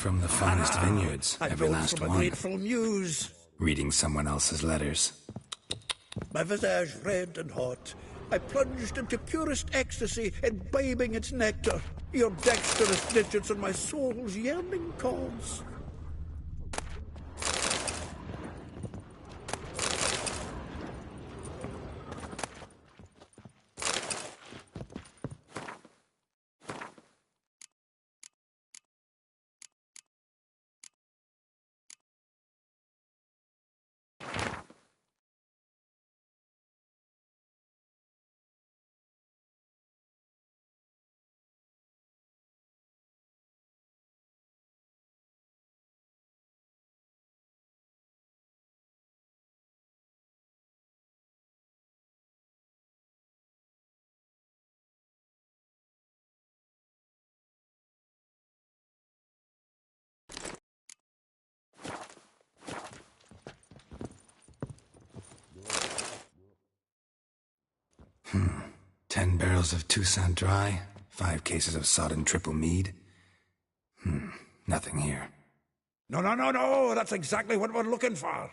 From the finest vineyards, every last from a one. grateful muse. Reading someone else's letters. My visage red and hot, I plunged into purest ecstasy, imbibing its nectar. Your dexterous digits on my soul's yearning cause. Hmm. 10 barrels of Toussaint Dry, 5 cases of sodden triple mead. Nothing here. No, that's exactly what we're looking for.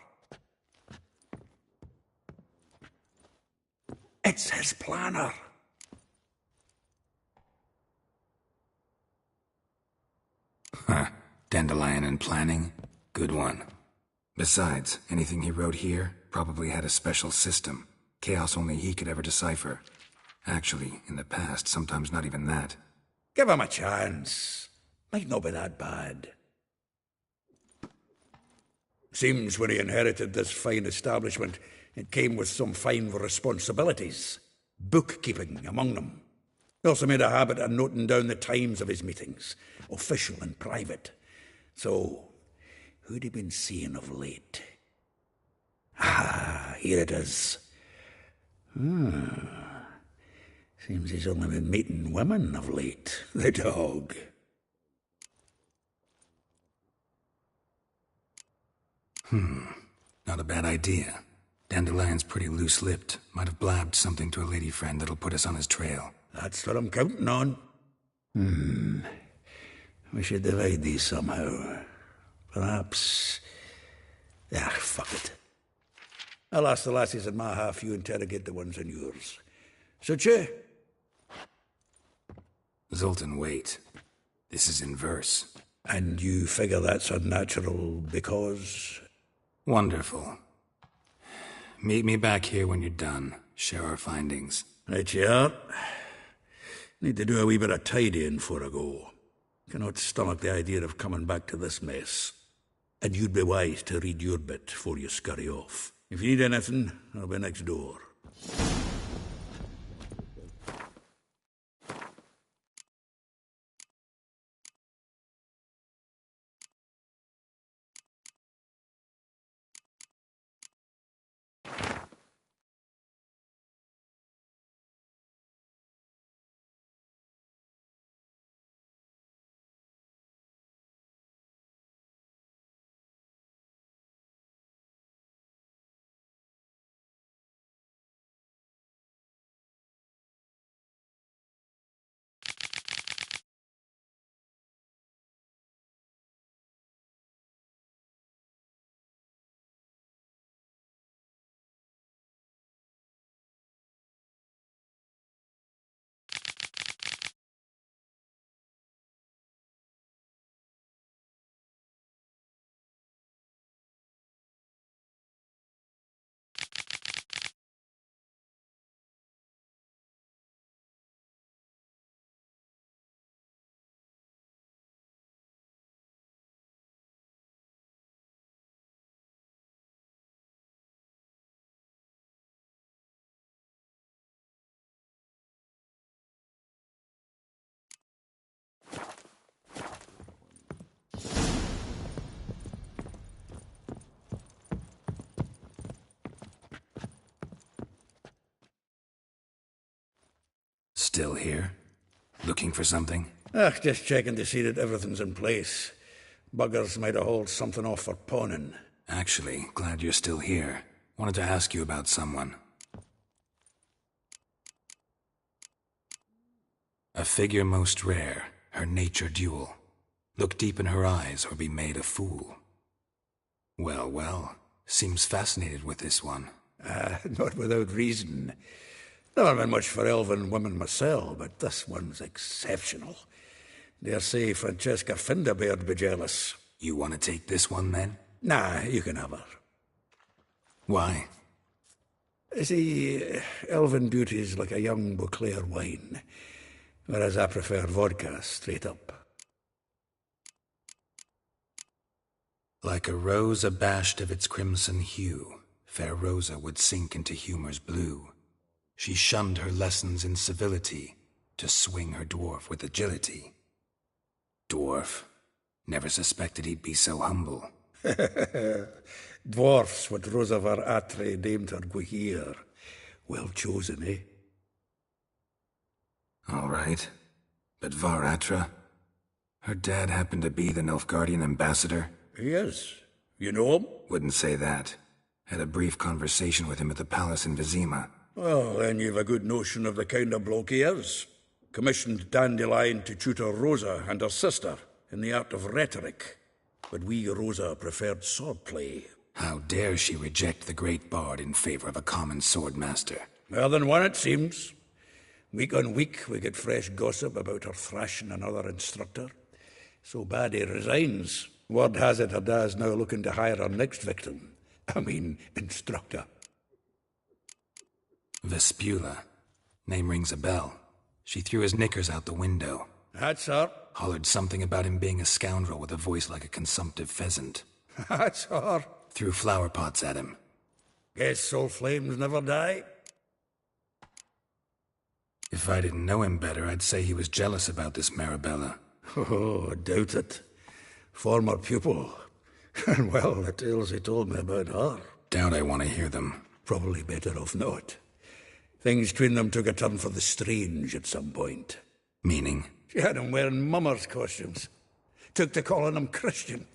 It's his planner. Huh. Dandelion and planning? Good one. Besides, anything he wrote here probably had a special system. Chaos only he could ever decipher. Actually, in the past, sometimes not even that. Give him a chance. Might not be that bad. Seems when he inherited this fine establishment, it came with some fine responsibilities. Bookkeeping among them. He also made a habit of noting down the times of his meetings, official and private. So, who'd he been seeing of late? Ah, here it is. Seems he's only been meeting women of late. The dog. Not a bad idea. Dandelion's pretty loose-lipped. Might have blabbed something to a lady friend that'll put us on his trail. That's what I'm counting on. We should divide these somehow. Perhaps... fuck it. I'll ask the lassies in my half, you interrogate the ones in yours. Suit you? Zoltan, wait. This is in verse. And you figure that's unnatural because... Wonderful. Meet me back here when you're done. Share our findings. Right you are. Need to do a wee bit of tidying before I go. Cannot stomach the idea of coming back to this mess. And you'd be wise to read your bit before you scurry off. If you need anything, I'll be next door. Still here? Looking for something? Just checking to see that everything's in place. Buggers might have hauled something off for pawning. Actually, glad you're still here. Wanted to ask you about someone. A figure most rare, her nature dual. Look deep in her eyes or be made a fool. Well, well, seems fascinated with this one. Not without reason. Never been much for elven women myself, but this one's exceptional. Dare say Francesca Finderbeard be jealous. You want to take this one, then? Nah, you can have her. Why? See, elven beauty's like a young Beauclair wine, whereas I prefer vodka straight up. Like a rose abashed of its crimson hue, fair Rosa would sink into humor's blue. She shunned her lessons in civility, to swing her dwarf with agility. Dwarf? Never suspected he'd be so humble. Dwarfs what Rosa var Atre named her Guihir. Well chosen, eh? All right. But Var Atra? Her dad happened to be the Nilfgaardian ambassador? He is. You know him? Wouldn't say that. Had a brief conversation with him at the palace in Vizima. Well, then you've a good notion of the kind of bloke he is. Commissioned Dandelion to tutor Rosa and her sister in the art of rhetoric. But we Rosa preferred swordplay. How dare she reject the great bard in favor of a common swordmaster? Well, then one it seems. Week on week we get fresh gossip about her thrashing another instructor. So bad he resigns. Word has it her dad's now looking to hire her next victim. I mean, instructor. Vespula. Name rings a bell. She threw his knickers out the window. That's her. Hollered something about him being a scoundrel with a voice like a consumptive pheasant. That's her. Threw flower pots at him. Guess soul flames never die. If I didn't know him better, I'd say he was jealous about this Marabella. Oh, I doubt it. Former pupil. And well, the tales he told me about her. Doubt I want to hear them. Probably better off not. Things between them took a turn for the strange at some point. Meaning? She had him wearing mummers' costumes. Took to calling him Christian,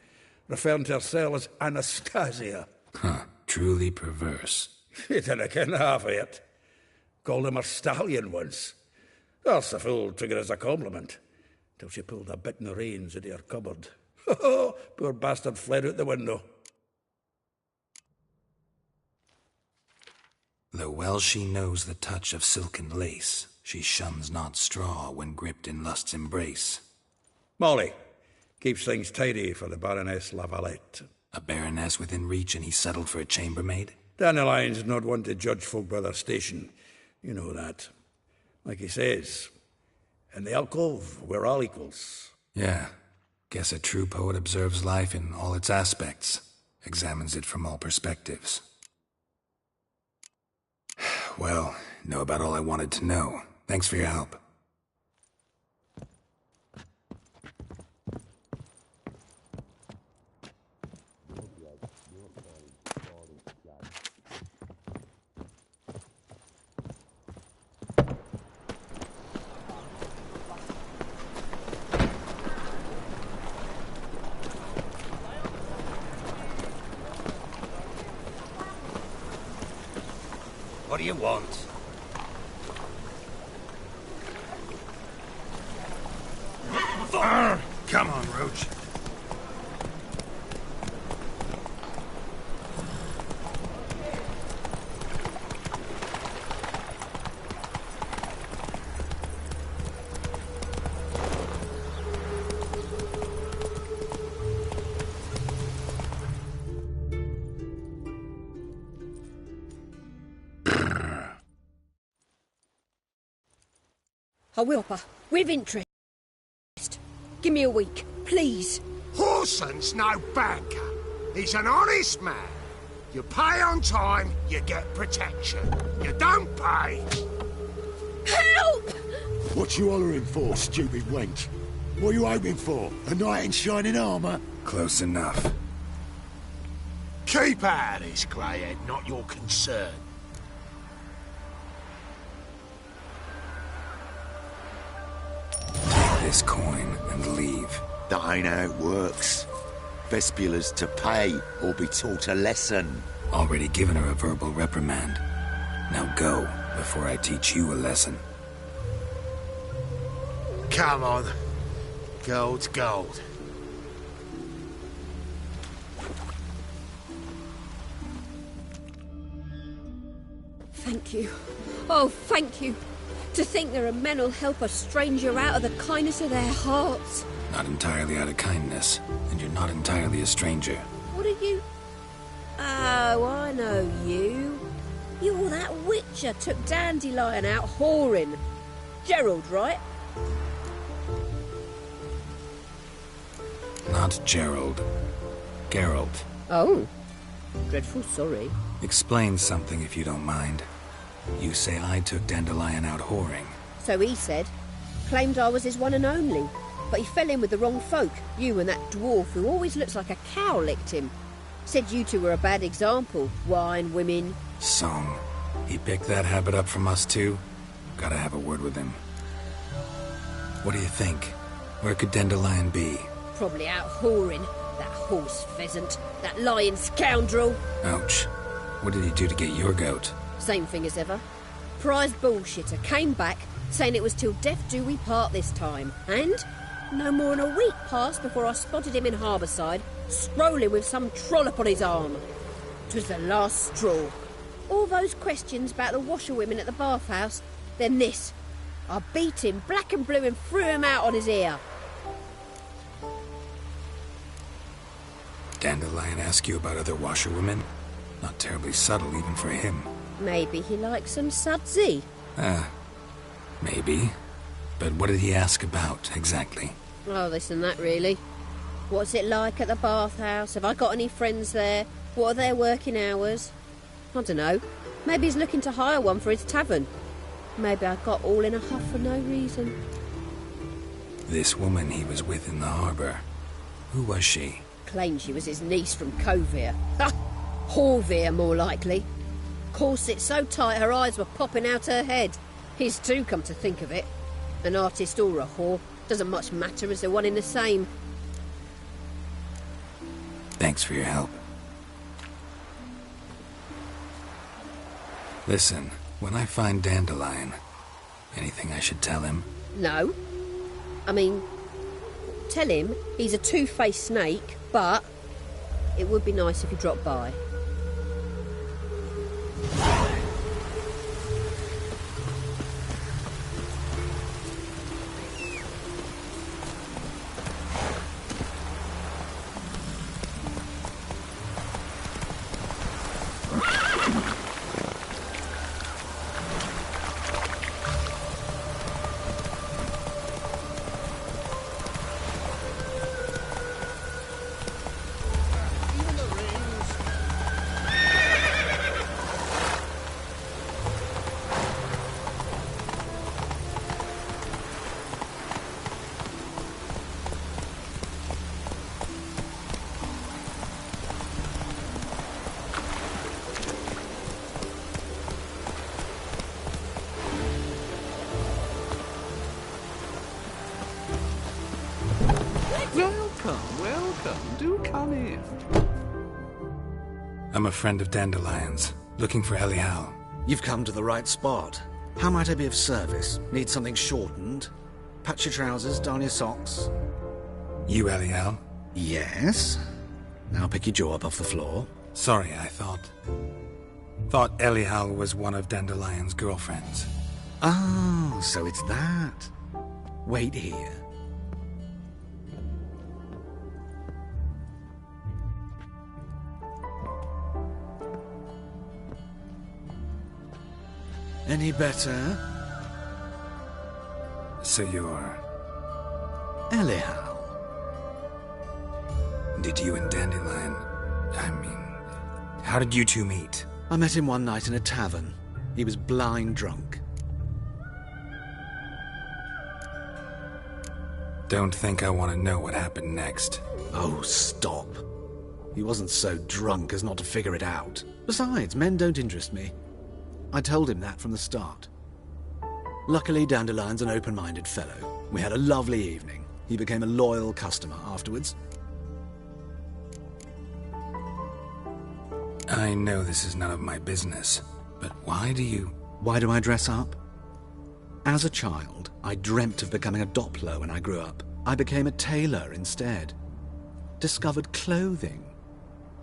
referring to herself as Anastasia. Huh, truly perverse. He didn't ken half of it. Called him her stallion once. That's the fool took it as a compliment, till she pulled a bit in the reins into her cupboard. Oh, poor bastard fled out the window. Though well she knows the touch of silken lace, she shuns not straw when gripped in lust's embrace. Molly keeps things tidy for the Baroness Lavalette. A baroness within reach and he settled for a chambermaid? Dandelion's not one to judge folk by their station. You know that. Like he says, in the alcove, we're all equals. Yeah. Guess a true poet observes life in all its aspects, examines it from all perspectives. Well, know about all I wanted to know. Thanks for your help. What do you want? Come on, Roach. I will, pa. With interest. Give me a week, please. Horson's no banker. He's an honest man. You pay on time, you get protection. You don't pay. Help! What you hollering for, stupid wench? What are you hoping for? A knight in shining armour? Close enough. Keep out of this, Greyhead, not your concern. Take this coin and leave. That ain't how it works. Vespula's to pay or be taught a lesson. Already given her a verbal reprimand. Now go, before I teach you a lesson. Come on. Gold's gold. Thank you. Oh, thank you. To think there are men who'll help a stranger out of the kindness of their hearts. Not entirely out of kindness, and you're not entirely a stranger. What are you? Oh, I know you. You're that witcher took Dandelion out whoring. Gerald, right? Not Gerald. Geralt. Oh. Dreadful sorry. Explain something if you don't mind. You say I took Dandelion out whoring. So he said. Claimed I was his one and only. But he fell in with the wrong folk. You and that dwarf who always looks like a cow licked him. Said you two were a bad example. Wine, women. Song. He picked that habit up from us too? Gotta have a word with him. What do you think? Where could Dandelion be? Probably out whoring. That horse pheasant. That lying scoundrel. Ouch. What did he do to get your goat? Same thing as ever. Prize bullshitter came back saying it was till death do we part this time. And no more than a week passed before I spotted him in Harbourside, strolling with some trollop on his arm. 'Twas the last straw. All those questions about the washerwomen at the bathhouse, then this. I beat him black and blue and threw him out on his ear. Dandelion ask you about other washerwomen? Not terribly subtle even for him. Maybe he likes some sudsy. Maybe. But what did he ask about, exactly? Oh, this and that, really. What's it like at the bathhouse? Have I got any friends there? What are their working hours? I don't know. Maybe he's looking to hire one for his tavern. Maybe I got all in a huff for no reason. This woman he was with in the harbour. Who was she? Claimed she was his niece from Kovir. Ha! Horvir, more likely. Corset so tight her eyes were popping out her head. His too, come to think of it. An artist or a whore. Doesn't much matter as they're one in the same. Thanks for your help. Listen, when I find Dandelion, anything I should tell him? No. I mean, tell him he's a two-faced snake, but it would be nice if he dropped by. Welcome. Do come in. I'm a friend of Dandelion's, looking for Elial. You've come to the right spot. How might I be of service? Need something shortened? Patch your trousers, darn your socks? You Elial? Yes. Now pick your jaw up off the floor. Sorry, I thought Elial was one of Dandelion's girlfriends. Oh, so it's that. Wait here. Any better? So you're... Elial. Did you and Dandelion... how did you two meet? I met him one night in a tavern. He was blind drunk. Don't think I want to know what happened next. Oh, stop. He wasn't so drunk as not to figure it out. Besides, men don't interest me. I told him that from the start. Luckily, Dandelion's an open-minded fellow. We had a lovely evening. He became a loyal customer afterwards. I know this is none of my business, but why do I dress up? As a child, I dreamt of becoming a Doppler when I grew up. I became a tailor instead. Discovered clothing.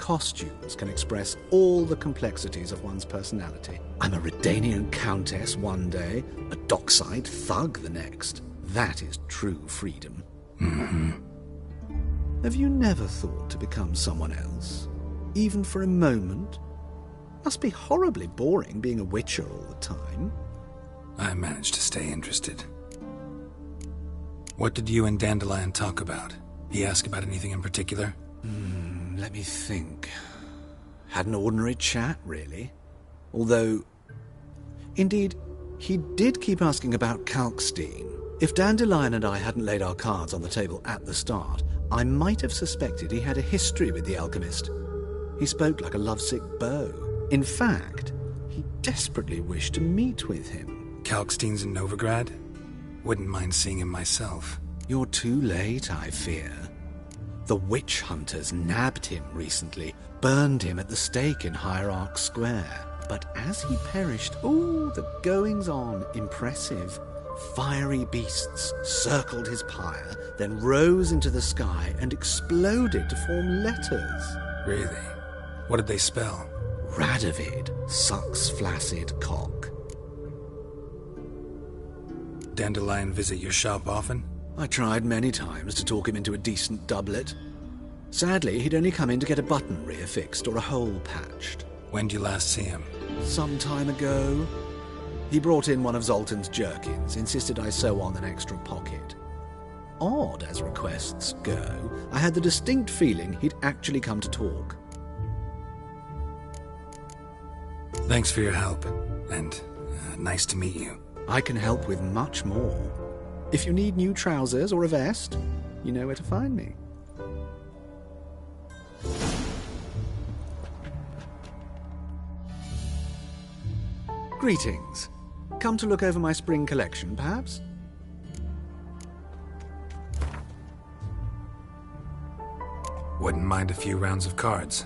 costumes can express all the complexities of one's personality. I'm a Redanian countess one day, a dockside thug the next. That is true freedom. Mm-hmm. Have you never thought to become someone else? Even for a moment? Must be horribly boring being a witcher all the time. I managed to stay interested. What did you and Dandelion talk about? He ask about anything in particular? Let me think. Had an ordinary chat, really. Although, indeed, he did keep asking about Kalkstein. If Dandelion and I hadn't laid our cards on the table at the start, I might have suspected he had a history with the alchemist. He spoke like a lovesick beau. In fact, he desperately wished to meet with him. Kalkstein's in Novigrad? Wouldn't mind seeing him myself. You're too late, I fear. The witch hunters nabbed him recently, burned him at the stake in Hierarch Square. But as he perished, the goings-on, impressive. Fiery beasts circled his pyre, then rose into the sky and exploded to form letters. Really? What did they spell? Radovid sucks flaccid cock. Dandelion visit your shop often? I tried many times to talk him into a decent doublet. Sadly, he'd only come in to get a button reaffixed or a hole patched. When did you last see him? Some time ago. He brought in one of Zoltan's jerkins, insisted I sew on an extra pocket. Odd as requests go, I had the distinct feeling he'd actually come to talk. Thanks for your help, and nice to meet you. I can help with much more. If you need new trousers or a vest, you know where to find me. Greetings. Come to look over my spring collection, perhaps? Wouldn't mind a few rounds of cards.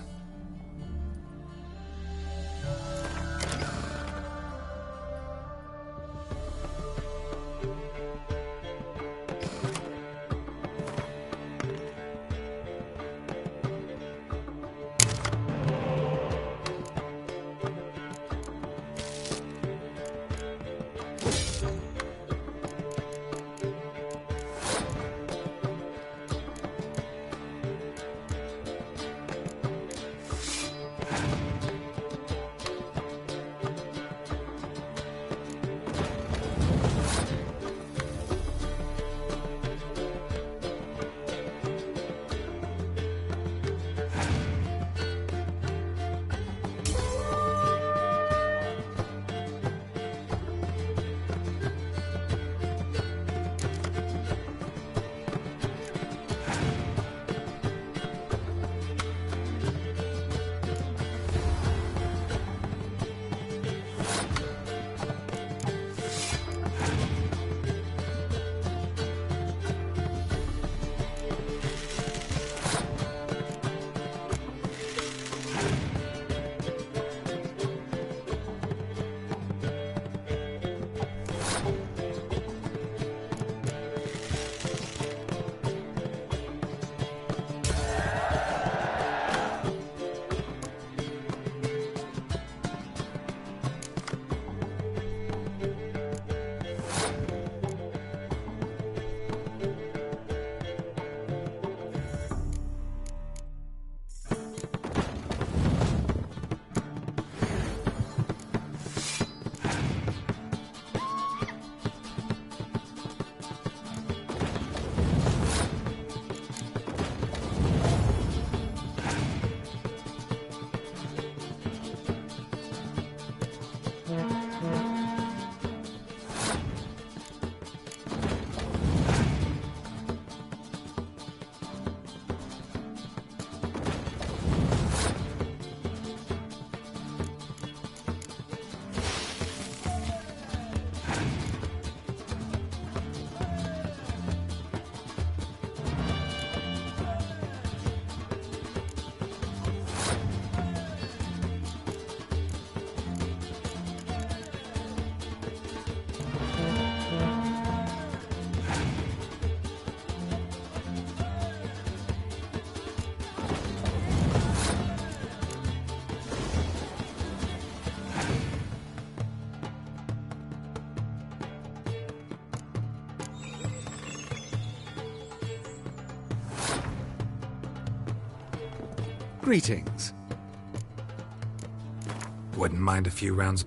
Greetings. Wouldn't mind a few rounds.